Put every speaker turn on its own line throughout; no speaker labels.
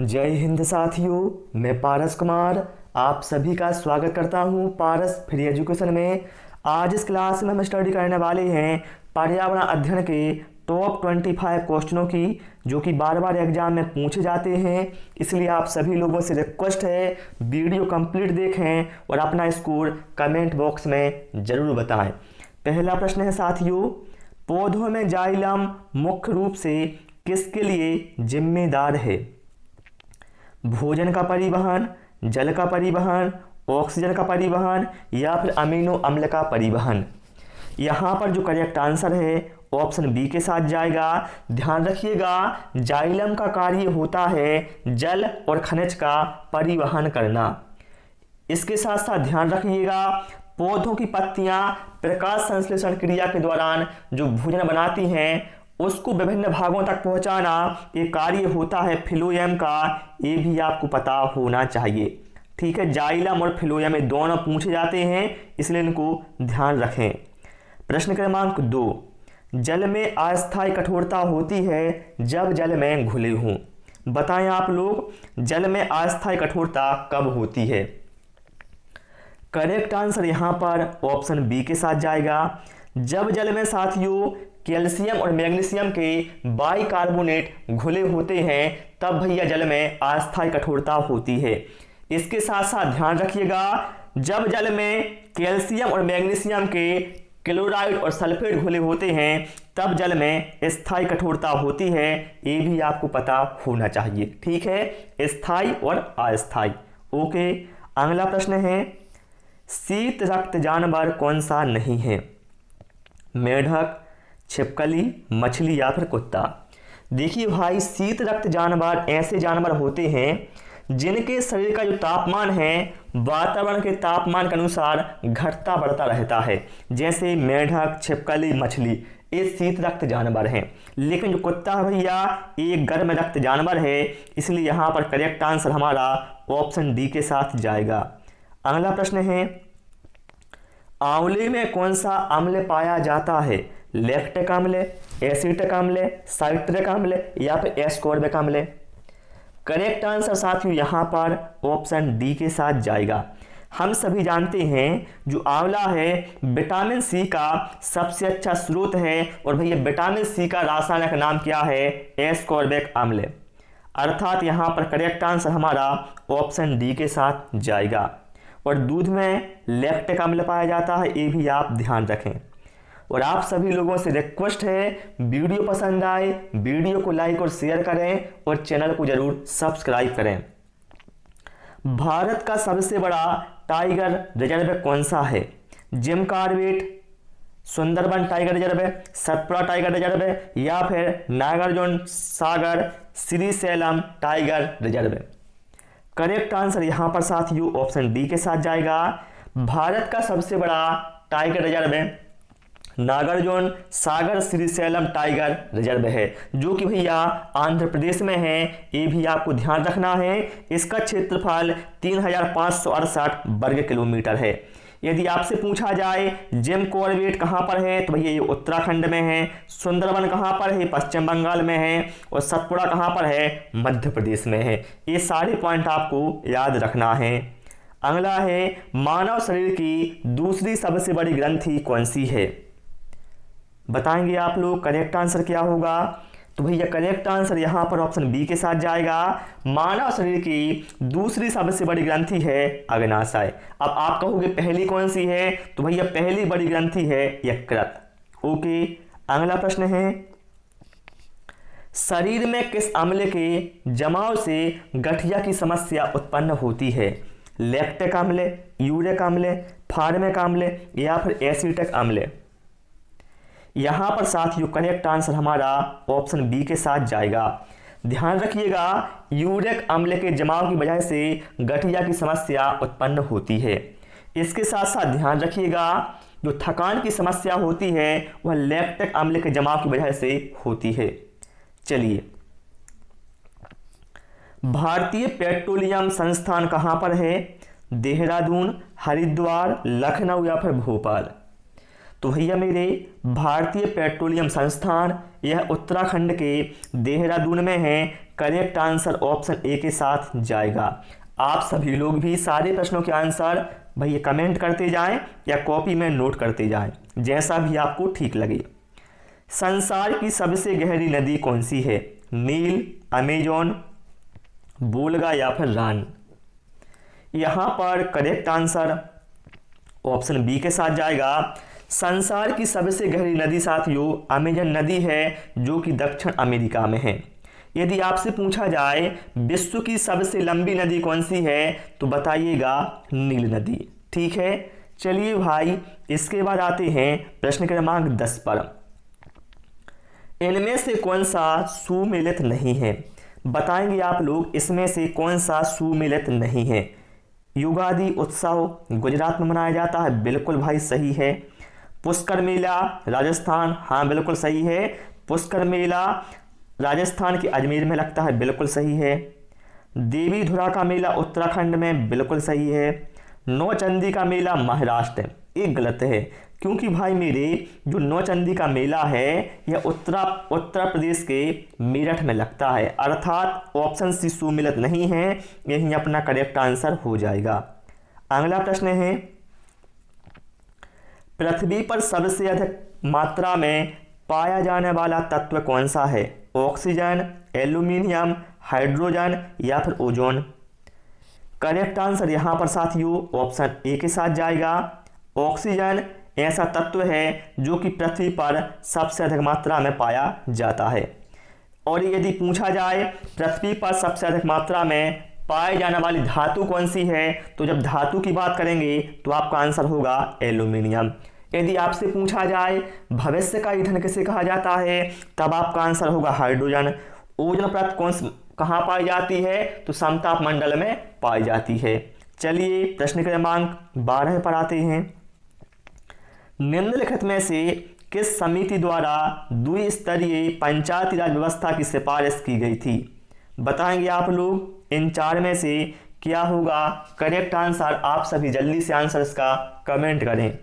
जय हिंद साथियों, मैं पारस कुमार आप सभी का स्वागत करता हूं पारस फ्री एजुकेशन में। आज इस क्लास में हम स्टडी करने वाले हैं पर्यावरण अध्ययन के टॉप 25 क्वेश्चनों की, जो कि बार बार एग्जाम में पूछे जाते हैं। इसलिए आप सभी लोगों से रिक्वेस्ट है वीडियो कंप्लीट देखें और अपना स्कोर कमेंट बॉक्स में ज़रूर बताएं। पहला प्रश्न है साथियों, पौधों में जाइलम मुख्य रूप से किसके लिए जिम्मेदार है? भोजन का परिवहन, जल का परिवहन, ऑक्सीजन का परिवहन या फिर अमीनो अम्ल का परिवहन। यहाँ पर जो करेक्ट आंसर है ऑप्शन बी के साथ जाएगा। ध्यान रखिएगा, जाइलम का कार्य होता है जल और खनिज का परिवहन करना। इसके साथ साथ ध्यान रखिएगा, पौधों की पत्तियां प्रकाश संश्लेषण क्रिया के दौरान जो भोजन बनाती हैं उसको विभिन्न भागों तक पहुंचाना ये कार्य होता है फिलोएम का। ये भी आपको पता होना चाहिए। ठीक है, जाइलम और फिलोएम ये दोनों पूछे जाते हैं, इसलिए इनको ध्यान रखें। प्रश्न क्रमांक 2, जल में अस्थायी कठोरता होती है जब जल में घुले हों। बताएं आप लोग, जल में अस्थायी कठोरता कब होती है? करेक्ट आंसर यहाँ पर ऑप्शन बी के साथ जाएगा। जब जल में साथियों कैल्शियम और मैग्नीशियम के बाइकार्बोनेट घुले होते हैं तब भैया जल में अस्थायी कठोरता होती है। इसके साथ साथ ध्यान रखिएगा, जब जल में कैल्शियम और मैग्नीशियम के क्लोराइड और सल्फेट घुले होते हैं तब जल में स्थायी कठोरता होती है। ये भी आपको पता होना चाहिए। ठीक है, स्थायी और अस्थायी। ओके, अगला प्रश्न है, शीत रक्त जानवर कौन सा नहीं है? मेढक, छिपकली, मछली या फिर कुत्ता। देखिए भाई, शीत रक्त जानवर ऐसे जानवर होते हैं जिनके शरीर का जो तापमान है वातावरण के तापमान के अनुसार घटता बढ़ता रहता है। जैसे मेढक, छिपकली, मछली ये शीत रक्त जानवर हैं। लेकिन जो कुत्ता है भैया ये गर्म रक्त जानवर है, इसलिए यहाँ पर करेक्ट आंसर हमारा ऑप्शन डी के साथ जाएगा। अगला प्रश्न है, आंवले में कौन सा अम्ल पाया जाता है? लैक्टिक अम्ल, एसिटिक अम्ल, साइट्रिक अम्ल या फिर एस्कॉर्बिक अम्ल। करेक्ट आंसर साथियों यहाँ पर ऑप्शन डी के साथ जाएगा। हम सभी जानते हैं जो आंवला है विटामिन सी का सबसे अच्छा स्रोत है, और भैया विटामिन सी का रासायनिक नाम क्या है? एस्कॉर्बिक अम्ल। अर्थात यहाँ पर करेक्ट आंसर हमारा ऑप्शन डी के साथ जाएगा। और दूध में लैक्टिक अम्ल पाया जाता है, ये भी आप ध्यान रखें। और आप सभी लोगों से रिक्वेस्ट है, वीडियो पसंद आए वीडियो को लाइक और शेयर करें और चैनल को जरूर सब्सक्राइब करें। भारत का सबसे बड़ा टाइगर रिजर्व कौन सा है? Jim Corbett, Sundarban tiger reserve, Satpura tiger reserve या फिर Nagarjuna Sagar Srisailam tiger reserve. Correct answer यहाँ पर साथियों ऑप्शन डी के साथ जाएगा। भारत का सबसे बड़ा tiger reserve Nagarjuna Sagar Srisailam tiger reserve है, जो कि भैया आंध्र प्रदेश में है। ये भी आपको ध्यान रखना है। इसका क्षेत्रफल 3568 वर्ग किलोमीटर है। यदि आपसे पूछा जाए जिम कॉर्बेट कहाँ पर है, तो भैया ये उत्तराखंड में है। सुंदरबन कहाँ पर है? पश्चिम बंगाल में है। और सतपुड़ा कहाँ पर है? मध्य प्रदेश में है। ये सारे पॉइंट आपको याद रखना है। अगला है, मानव शरीर की दूसरी सबसे बड़ी ग्रंथि कौन सी है? बताएंगे आप लोग करेक्ट आंसर क्या होगा? तो भैया करेक्ट आंसर यहाँ पर ऑप्शन बी के साथ जाएगा। मानव शरीर की दूसरी सबसे बड़ी ग्रंथि है अग्नाशय। अब आप कहोगे पहली कौन सी है? तो भैया पहली बड़ी ग्रंथि है यकृत। ओके, अगला प्रश्न है, शरीर में किस अम्ल के जमाव से गठिया की समस्या उत्पन्न होती है? लैक्टिक अम्ल, यूरिक अम्ल, फार्मिक अम्ल या फिर एसिटिक अम्ल। यहाँ पर साथियों करेक्ट आंसर हमारा ऑप्शन बी के साथ जाएगा। ध्यान रखिएगा, यूरिक अम्ल के जमाव की वजह से गठिया की समस्या उत्पन्न होती है। इसके साथ साथ ध्यान रखिएगा, जो थकान की समस्या होती है वह लैक्टिक अम्ल के जमाव की वजह से होती है। चलिए, भारतीय पेट्रोलियम संस्थान कहाँ पर है? देहरादून, हरिद्वार, लखनऊ या फिर भोपाल। तो भैया मेरे भारतीय पेट्रोलियम संस्थान यह उत्तराखंड के देहरादून में है। करेक्ट आंसर ऑप्शन ए के साथ जाएगा। आप सभी लोग भी सारे प्रश्नों के आंसर भैया कमेंट करते जाएं या कॉपी में नोट करते जाएं, जैसा भी आपको ठीक लगे। संसार की सबसे गहरी नदी कौन सी है? नील, अमेजोन, वोल्गा या फिर रान? यहाँ पर करेक्ट आंसर ऑप्शन बी के साथ जाएगा। संसार की सबसे गहरी नदी साथियों अमेजन नदी है, जो कि दक्षिण अमेरिका में है। यदि आपसे पूछा जाए विश्व की सबसे लंबी नदी कौन सी है, तो बताइएगा नील नदी। ठीक है, चलिए भाई इसके बाद आते हैं प्रश्न क्रमांक 10 पर। इनमें से कौन सा सुमेलित नहीं है? बताएंगे आप लोग इसमें से कौन सा सुमेलित नहीं है। युगादि उत्सव गुजरात में मनाया जाता है, बिल्कुल भाई सही है। पुष्कर मेला राजस्थान, हाँ बिल्कुल सही है। पुष्कर मेला राजस्थान के अजमेर में लगता है, बिल्कुल सही है। देवी धुरा का मेला उत्तराखंड में, बिल्कुल सही है। नौचंदी का मेला महाराष्ट्र, ये गलत है, क्योंकि भाई मेरे जो नौचंदी का मेला है यह उत्तर प्रदेश के मेरठ में लगता है, अर्थात ऑप्शन सी सुमेलित नहीं है, यही अपना करेक्ट आंसर हो जाएगा। अगला प्रश्न है, पृथ्वी पर सबसे अधिक मात्रा में पाया जाने वाला तत्व कौन सा है? ऑक्सीजन, एल्यूमिनियम, हाइड्रोजन या फिर ओजोन? करेक्ट आंसर यहाँ पर साथियों ऑप्शन ए के साथ जाएगा। ऑक्सीजन ऐसा तत्व है जो कि पृथ्वी पर सबसे अधिक मात्रा में पाया जाता है। और यदि पूछा जाए पृथ्वी पर सबसे अधिक मात्रा में पाए जाने वाली धातु कौन सी है, तो जब धातु की बात करेंगे तो आपका आंसर होगा एल्यूमिनियम। यदि आपसे पूछा जाए भविष्य का ईंधन किसे कहा जाता है, तब आपका आंसर होगा हाइड्रोजन। ओजोन परत कहाँ पाई जाती है, तो समताप मंडल में पाई जाती है। चलिए प्रश्न क्रमांक 12 पर आते हैं। निम्नलिखित में से किस समिति द्वारा द्विस्तरीय पंचायती राज व्यवस्था की सिफारिश की गई थी? बताएंगे आप लोग इन चार में से क्या होगा करेक्ट आंसर। आप सभी जल्दी से आंसर इसका कमेंट करें।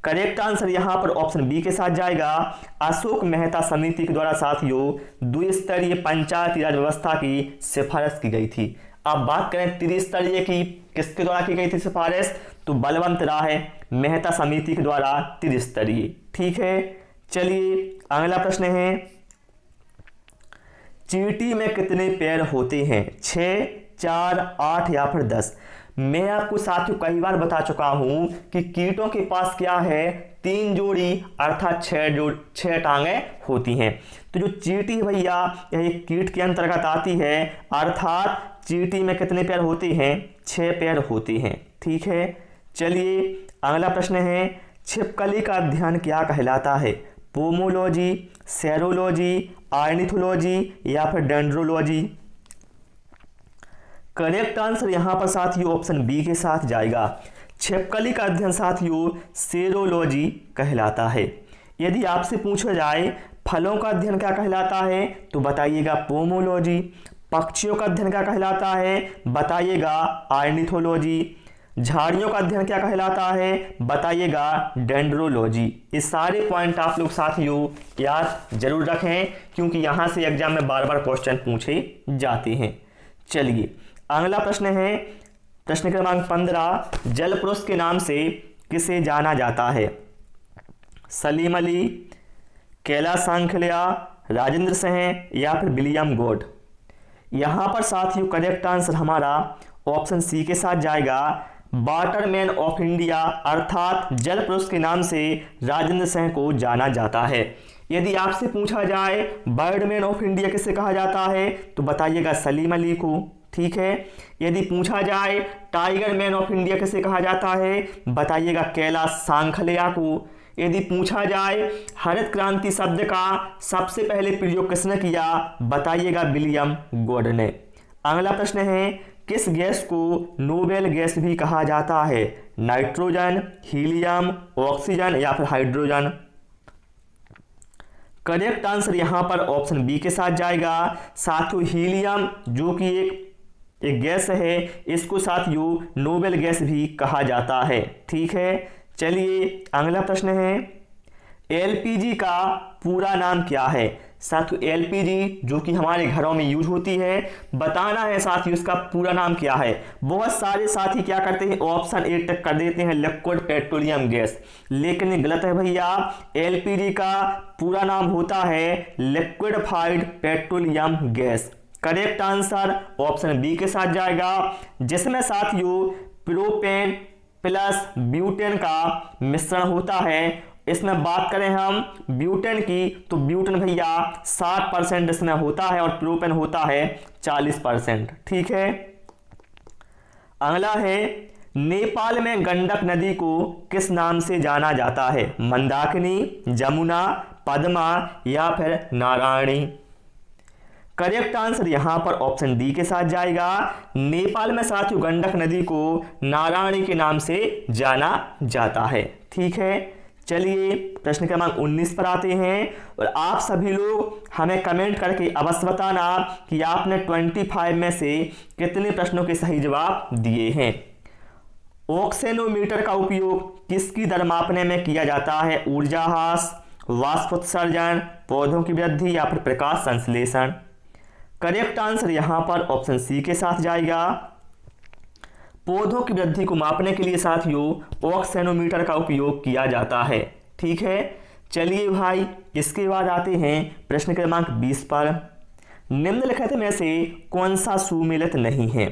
करेक्ट आंसर यहाँ पर ऑप्शन बी के साथ जाएगा। अशोक मेहता समिति के द्वारा साथियों द्विस्तरीय पंचायती राज व्यवस्था की सिफारिश की गई थी। अब बात करें त्रिस्तरीय की, किसके द्वारा की गई थी सिफारिश, तो बलवंत राय मेहता समिति के द्वारा त्रिस्तरीय। ठीक है, चलिए अगला प्रश्न है, चींटी में कितने पैर होते हैं? 6, 4, 8 या फिर 10? मैं आपको साथियों कई बार बता चुका हूं कि कीटों के पास क्या है, 3 जोड़ी अर्थात 6 टांगें होती हैं। तो जो चींटी है भैया यह एक कीट के अंतर्गत आती है, अर्थात चींटी में कितने पैर होते हैं? 6 पैर होते हैं। ठीक है, चलिए अगला प्रश्न है, छिपकली का अध्ययन क्या कहलाता है? पोमोलॉजी, सेरोलॉजी, ऑर्निथोलॉजी या फिर डेंड्रोलॉजी? करेक्ट आंसर यहाँ पर साथियों ऑप्शन बी के साथ जाएगा। छिपकली का अध्ययन साथियों सेरोलॉजी कहलाता है। यदि आपसे पूछा जाए फलों का अध्ययन क्या कहलाता है, तो बताइएगा पोमोलॉजी। पक्षियों का अध्ययन क्या कहलाता है, बताइएगा ऑर्निथोलॉजी। झाड़ियों का अध्ययन क्या कहलाता है, बताइएगा डेंड्रोलॉजी। ये सारे पॉइंट आप लोग साथियों याद जरूर रखें, क्योंकि यहाँ से एग्जाम में बार बार क्वेश्चन पूछे जाते हैं। चलिए अगला प्रश्न है, प्रश्न क्रमांक 15, जल पुरुष के नाम से किसे जाना जाता है? सलीम अली, कैलाश सांखलिया, राजेंद्र सिंह या फिर विलियम गॉड? यहाँ पर साथियों करेक्ट आंसर हमारा ऑप्शन सी के साथ जाएगा। वाटरमैन ऑफ इंडिया अर्थात जल पुरुष के नाम से राजेंद्र सिंह को जाना जाता है। यदि आपसे पूछा जाए बर्डमैन ऑफ इंडिया किसे कहा जाता है, तो बताइएगा सलीम अली को। ठीक है, यदि पूछा जाए टाइगर मैन ऑफ इंडिया किसे कहा जाता है, बताइएगा कैलाश सांखलिया को। यदि पूछा जाए हरित क्रांति शब्द का सबसे पहले प्रयोग किसने किया, बताइएगा विलियम गॉड ने। अगला प्रश्न है, किस गैस को नोबेल गैस भी कहा जाता है? नाइट्रोजन, हीलियम, ऑक्सीजन या फिर हाइड्रोजन? करेक्ट आंसर यहाँ पर ऑप्शन बी के साथ जाएगा। साथियों हीलियम जो कि एक गैस है, इसको साथियों नोबेल गैस भी कहा जाता है। ठीक है, चलिए अगला प्रश्न है, एलपीजी का पूरा नाम क्या है? साथियों एलपीजी जो कि हमारे घरों में यूज होती है। बताना है साथियों इसका पूरा नाम क्या है। बहुत सारे साथी क्या करते हैं ऑप्शन ए तक कर देते हैं लिक्विड पेट्रोलियम गैस, लेकिन ये गलत है भैया। एलपीजी का पूरा नाम होता है liquidified petroleum gas. Correct answer option B के साथ जाएगा, जिसमें साथियों प्रोपेन प्लस ब्यूटेन का मिश्रण होता है। इसमें बात करें हम ब्यूटेन की तो ब्यूटेन भैया 60% इसमें होता है और प्रोपेन होता है 40%। ठीक है, अगला है नेपाल में गंडक नदी को किस नाम से जाना जाता है? मंदाकिनी, जमुना, पद्मा या फिर नारायणी? करेक्ट आंसर यहां पर ऑप्शन डी के साथ जाएगा। नेपाल में साथियों गंडक नदी को नारायणी के नाम से जाना जाता है। ठीक है, चलिए प्रश्न क्रमांक 19 पर आते हैं और आप सभी लोग हमें कमेंट करके अवश्य बताना कि आपने 25 में से कितने प्रश्नों के सही जवाब दिए हैं। ऑक्सेनोमीटर का उपयोग किसकी दर मापने में किया जाता है? ऊर्जा ह्रास, वाष्पोत्सर्जन, पौधों की वृद्धि या फिर प्रकाश संश्लेषण? करेक्ट आंसर यहां पर ऑप्शन सी के साथ जाएगा। पौधों की वृद्धि को मापने के लिए साथियों ऑक्सेनोमीटर का उपयोग किया जाता है। ठीक है, चलिए भाई इसके बाद आते हैं प्रश्न क्रमांक 20 पर। निम्नलिखित में से कौन सा सुमेलित नहीं है?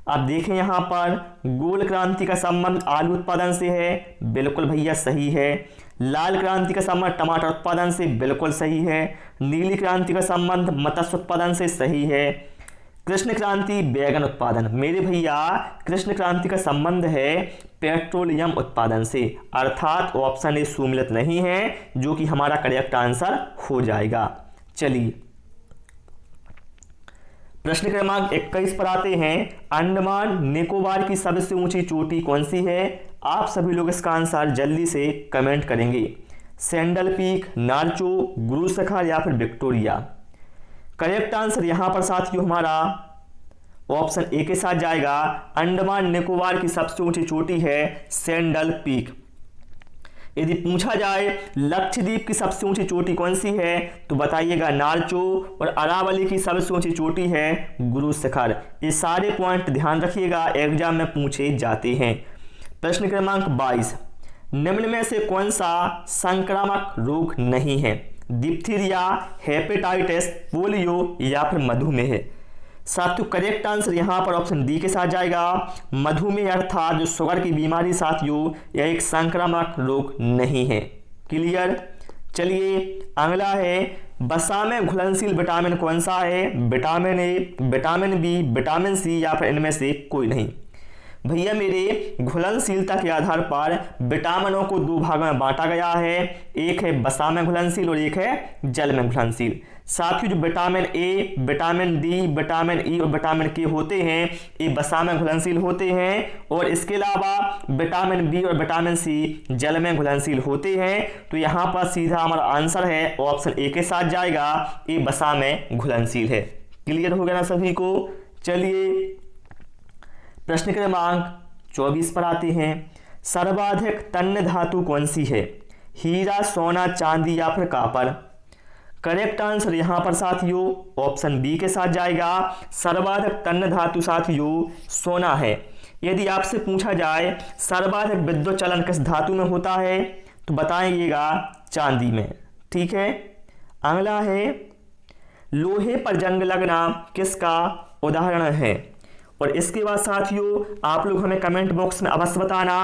अब देखें यहाँ पर गोल क्रांति का संबंध आलू उत्पादन से है, बिल्कुल भैया सही है। लाल क्रांति का संबंध टमाटर उत्पादन से, बिल्कुल सही है। नीली क्रांति का संबंध मत्स्य उत्पादन से, सही है। कृष्ण क्रांति बैगन उत्पादन, मेरे भैया कृष्ण क्रांति का संबंध है पेट्रोलियम उत्पादन से, अर्थात ऑप्शन ए सुमेलित नहीं है, जो कि हमारा करेक्ट आंसर हो जाएगा। चलिए प्रश्न क्रमांक 21 पर आते हैं। अंडमान निकोबार की सबसे ऊंची चोटी कौन सी है? आप सभी लोग इसका आंसर जल्दी से कमेंट करेंगे। सैंडल पीक, नार्चो, गुरु शिखर या फिर विक्टोरिया? करेक्ट आंसर यहां पर साथियों हमारा ऑप्शन ए के साथ जाएगा। अंडमान निकोबार की सबसे ऊंची चोटी है सैंडल पीक। यदि पूछा जाए लक्षद्वीप की सबसे ऊंची चोटी कौन सी है तो बताइएगा नार्चो, और अरावली की सबसे ऊंची चोटी है गुरु शिखर। ये सारे पॉइंट ध्यान रखिएगा, एग्जाम में पूछे जाते हैं। प्रश्न क्रमांक 22, निम्न में से कौन सा संक्रामक रोग नहीं है? डिप्थीरिया, हेपेटाइटिस, पोलियो या फिर मधुमेह? साथियों करेक्ट आंसर यहां पर ऑप्शन डी के साथ जाएगा। मधुमेह अर्थात जो शुगर की बीमारी साथियों यह एक संक्रामक रोग नहीं है। क्लियर? चलिए अगला है वसा में घुलनशील विटामिन कौन सा है? Vitamin A, vitamin B, vitamin C या फिर इनमें से कोई नहीं? भैया मेरे घुलनशीलता के आधार पर विटामिनों को दो भागों में बांटा गया है, एक है वसा में घुलनशील और एक है जल में घुलनशील। साथियों जो vitamin A, vitamin D, vitamin E और विटामिन के होते हैं ये वसा में घुलनशील होते हैं, और इसके अलावा विटामिन बी और विटामिन सी जल में घुलनशील होते हैं। तो यहाँ पर सीधा हमारा आंसर है ऑप्शन ए के साथ जाएगा, ये वसा में घुलनशील है। क्लियर हो गया ना सभी को? चलिए प्रश्न क्रमांक 24 पर आते हैं। सर्वाधिक तन्य धातु कौन सी है? हीरा, सोना, चांदी या फिर कॉपर? करेक्ट आंसर यहां पर साथियों ऑप्शन बी के साथ जाएगा। सर्वाधिक तन्य धातु साथियों सोना है। यदि आपसे पूछा जाए सर्वाधिक विद्युत चलन किस धातु में होता है तो बताइएगा चांदी में। ठीक है, अगला है लोहे पर जंग लगना किसका उदाहरण है? और इसके बाद साथियों आप लोग हमें कमेंट बॉक्स में अवश्य बताना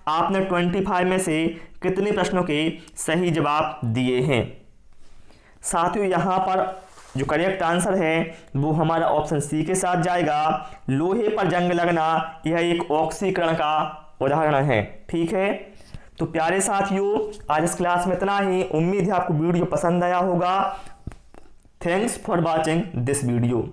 आपने 25 में से कितने प्रश्नों के सही जवाब दिए हैं। साथियों यहाँ पर जो करेक्ट आंसर है वो हमारा ऑप्शन सी के साथ जाएगा। लोहे पर जंग लगना यह एक ऑक्सीकरण का उदाहरण है। ठीक है, तो प्यारे साथियों आज इस क्लास में इतना ही। उम्मीद है आपको वीडियो पसंद आया होगा। Thanks for watching this video.